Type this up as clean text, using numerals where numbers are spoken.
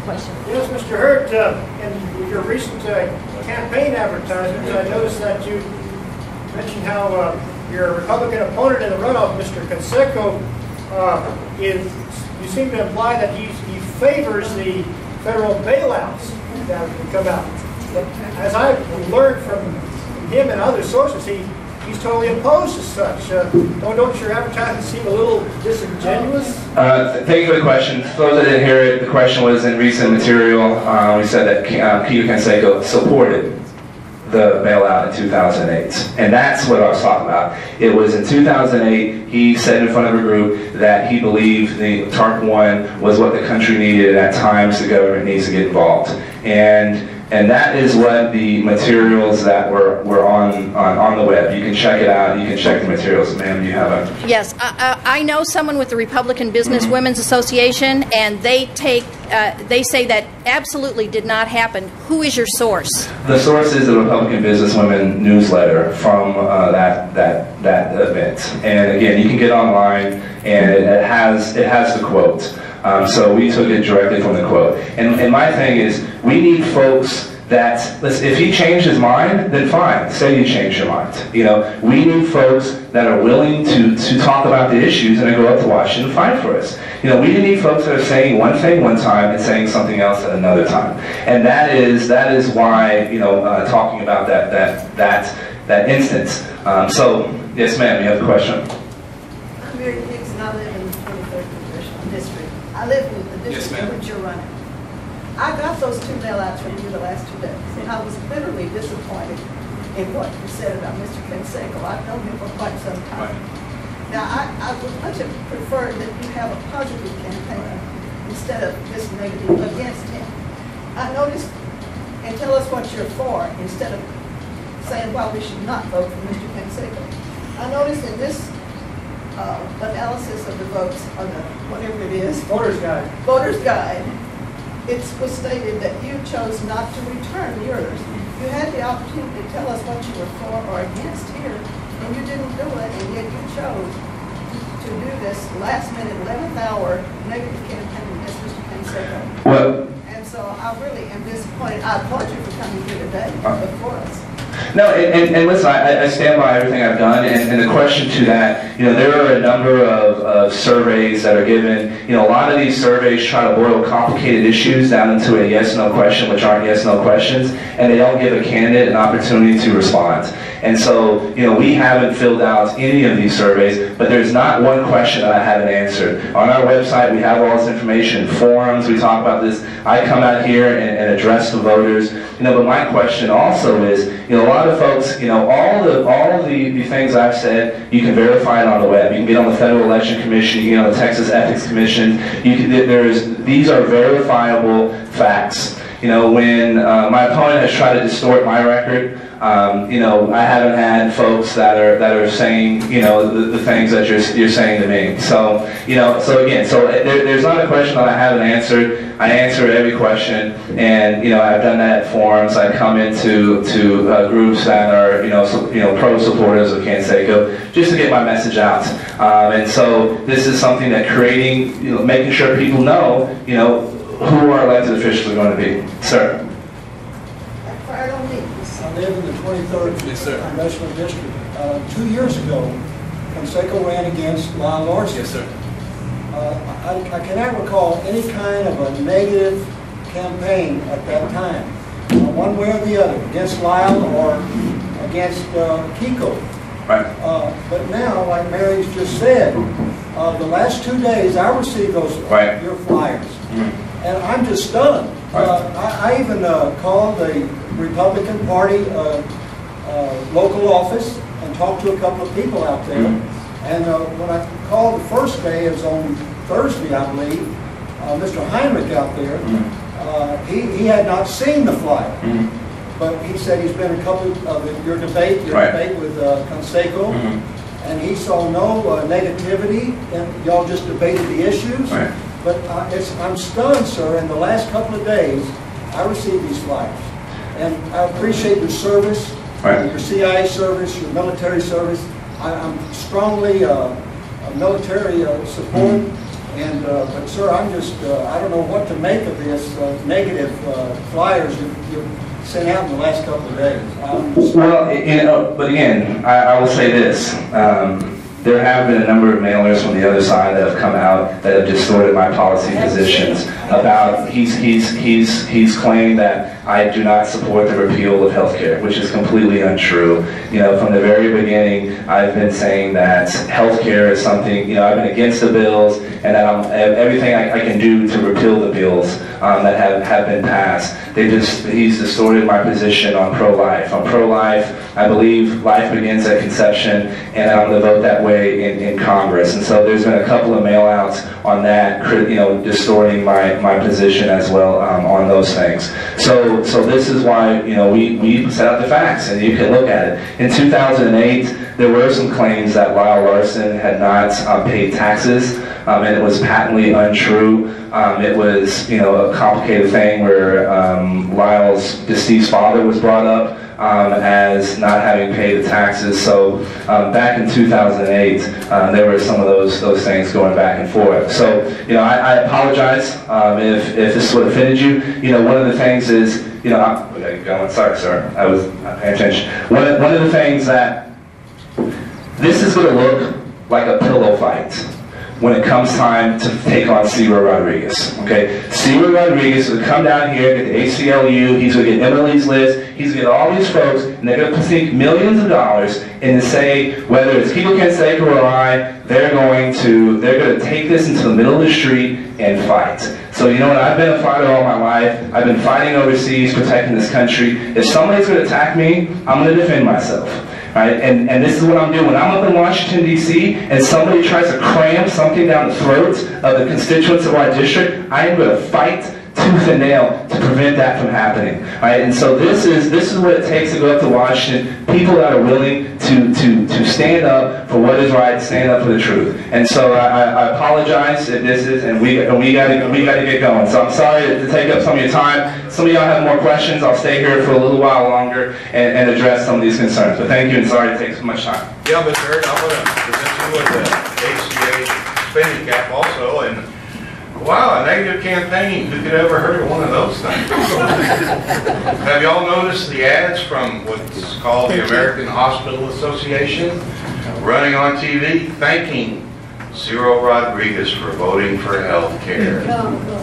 question. Yes, Mr. Hurd, in your recent campaign advertisements, I noticed that you mentioned how your Republican opponent in the runoff, Mr. Canseco, you seem to imply that he favors the federal bailouts that would come out. But as I've learned from him and other sources, he's totally opposed to such. Don't your advertisements seem a little disingenuous? Thank you for the question. For those that didn't hear it, the question was in recent material. We said that Peter Canseco supported the bailout in 2008. And that's what I was talking about. It was in 2008, he said in front of a group that he believed the TARP 1 was what the country needed, and at times the government needs to get involved. And that is what the materials that were on the web. You can check it out. You can check the materials. Ma'am, you have a... Yes, I know someone with the Republican Business Women's Association, and they say that absolutely did not happen. Who is your source? The source is the Republican Businesswomen newsletter from that event. And again, you can get online, and it has the quote. So we took it directly from the quote. And my thing is, we need folks that, listen, if he changed his mind, then fine, say you changed your mind. You know, we need folks that are willing to talk about the issues and then go up to Washington and fight for us. You know, we need folks that are saying one thing one time and saying something else at another time. And that is why, you know, talking about that instance. So, yes ma'am, you have a question? I'm Mary Hicks, and I live in the 23rd Congressional District. I live in the district in which you're running. I got those 2 bailouts from you the last 2 days, and I was bitterly disappointed in what you said about Mr. Canseco. I've known him for quite some time. Now, I would much have preferred that you have a positive campaign instead of this negative against him. I noticed, and tell us what you're for instead of saying, well, we should not vote for Mr. Canseco. I noticed in this analysis of the votes, on the whatever it is, Voter's Guide. Voter's Guide, it was stated that you chose not to return yours. You had the opportunity to tell us what you were for or against here, and you didn't do it, and yet you chose to do this last-minute, 11th hour negative campaign against Mr. Canseco. Well, and so I really am disappointed. I applaud you for coming here today before us. No, and listen, I stand by everything I've done, and the question to that, you know, there are a number of surveys that are given. You know, a lot of these surveys try to boil complicated issues down into a yes-no question, which aren't yes-no questions, and they don't give a candidate an opportunity to respond. And so, you know, we haven't filled out any of these surveys, but there's not one question that I haven't answered. On our website, we have all this information, forums, we talk about this. I come out here and address the voters. You know, but my question also is, you know, a lot of folks, you know, all of the things I've said, you can verify it on the web. You can get on the Federal Election Commission, you can get on the Texas Ethics Commission. You can, these are verifiable facts. You know, when my opponent has tried to distort my record, you know, I haven't had folks that are saying, you know, the things that you're saying to me. So, you know, so again, there's not a question that I haven't answered. I answer every question, and you know, I've done that at forums. I come into groups that are, you know, pro supporters of Canseco, just to get my message out. And so this is something that creating, you know, making sure people know, you know, who our elected officials are going to be. Sir. I live in the 23rd Congressional District. 2 years ago, Canseco ran against Lyle Larson. Yes, sir. I cannot recall any kind of a negative campaign at that time, one way or the other, against Lyle or against Kiko. Right. But now, like Mary's just said, the last 2 days I received those your flyers, and I'm just stunned. I even called the Republican Party local office and talked to a couple of people out there. And when I called the first day, it was on Thursday, I believe, Mr. Heinrich out there, he had not seen the flyer. But he said he's been a couple of your debate with Canseco, and he saw no negativity, and y'all just debated the issues. But I'm stunned, sir. In the last couple of days, I received these flyers, and I appreciate your service, your CIA service, your military service. I'm strongly military support, And, but sir, I'm just, I don't know what to make of this negative flyers you've sent out in the last couple of days. Well, you know, but again, I will say this. There have been a number of mailers from the other side that have come out that have distorted my policy positions about, he's claiming that I do not support the repeal of health care, which is completely untrue. You know, from the very beginning, I've been saying that health care is something, you know, I've been against the bills, and that everything I can do to repeal the bills that have been passed. He's distorted my position on pro-life. On pro-life, I believe life begins at conception, and I'm going to vote that way in Congress. And so there's been a couple of mail-outs on that, you know, distorting my position as well on those things. So this is why, you know, we set out the facts, and you can look at it. In 2008, there were some claims that Lyle Larson had not paid taxes, and it was patently untrue. It was, you know, a complicated thing where Lyle's deceased father was brought up as not having paid the taxes. So back in 2008, there were some of those things going back and forth. So, you know, I apologize if this would have offended you. You know, one of the things is, you know, we gotta get going. Sorry, sir. I was not paying attention. One of the things that this is going to look like a pillow fight when it comes time to take on Ciro Rodriguez. Okay, Ciro Rodriguez will come down here, get the ACLU, he's going to get Emily's list, he's going to get all these folks, and they're going to sink millions of dollars in to say, whether it's Kiko Canseco or I, they're going to take this into the middle of the street and fight. So you know what, I've been a fighter all my life. I've been fighting overseas, protecting this country. If somebody's going to attack me, I'm going to defend myself. Right? And this is what I'm doing. When I'm up in Washington, D.C., and somebody tries to cram something down the throats of the constituents of our district, I am going to fight tooth and nail to prevent that from happening. Right? And so this is what it takes to go up to Washington. People that are willing to stand up for what is right, stand up for the truth. And so I apologize if this is, and we got to get going. So I'm sorry to take up some of your time. Some of y'all have more questions. I'll stay here for a little while longer and address some of these concerns. But thank you, and sorry to take so much time. Yeah, Mr. Hurd, I'm going to present you with the HTA spending cap also, and wow, a negative campaign. Who could ever heard of one of those things? Have y'all noticed the ads from what's called the American Hospital Association running on TV thanking Ciro Rodriguez for voting for health care?